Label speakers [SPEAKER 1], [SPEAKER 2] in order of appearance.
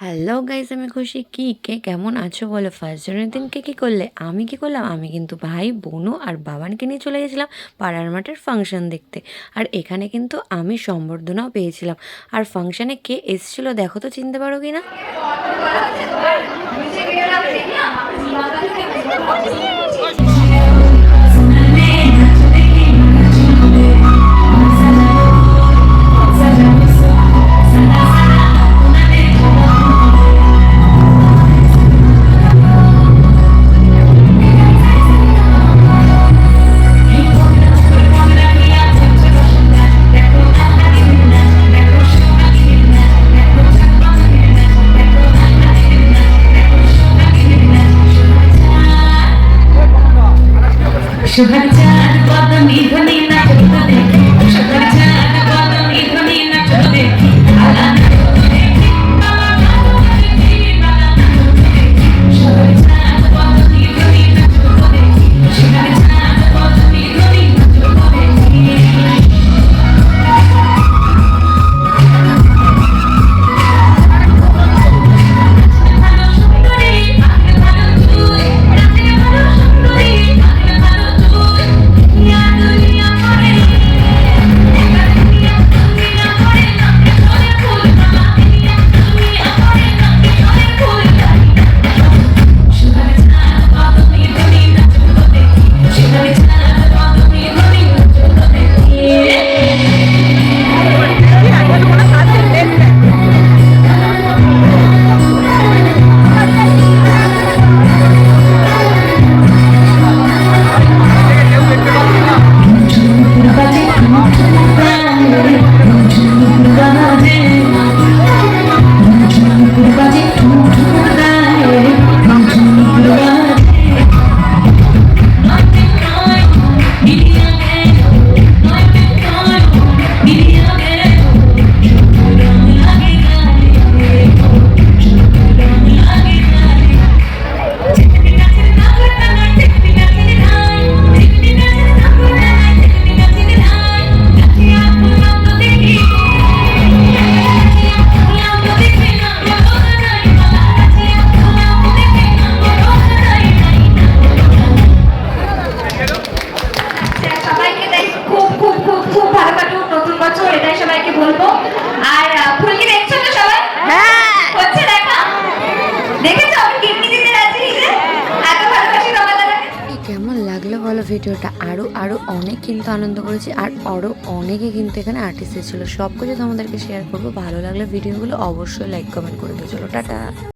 [SPEAKER 1] Hello guys, আমি খুশি। কে কেমন আছো বলো? ফার্স্ট জনের দিন কে কী করলে? আমি কি করলাম? আমি কিন্তু ভাই, বোনু আর বাবানকে নিয়ে চলে গেছিলাম পাড়ার মাঠের ফাংশন দেখতে। আর এখানে কিন্তু আমি সম্বর্ধনাও পেয়েছিলাম। আর ফাংশনে কে এসেছিল দেখো তো, চিনতে পারো কি না?
[SPEAKER 2] शुभचार पदमी ध्वनि नाचत देखी शुभचार पदमी ध्वनि नाचत देखी आला देखी बाला देखी बाला देखी शुभचार पदमी ध्वनि नाचत देखी शुभचार पदमी ध्वनि नाचत देखी বলবো। আর ফুলকি দেখছো তো সবাই? হ্যাঁ, হচ্ছে দেখা। দেখেছো আমি কিডনি দিতে যাচ্ছি নিজে, এত ভালোবাসি তোমাদের।
[SPEAKER 1] কেমন লাগলো বলো ভিডিওটা? আরও আরও অনেক কিন্তু আনন্দ করেছি। আর আরও অনেকে কিন্তু এখানে আর্টিস্ট ছিল। সব কিছু তোমাদেরকে শেয়ার করবো। ভালো লাগলে ভিডিওগুলো অবশ্যই লাইক কমেন্ট করে দিও। চলো টাটা।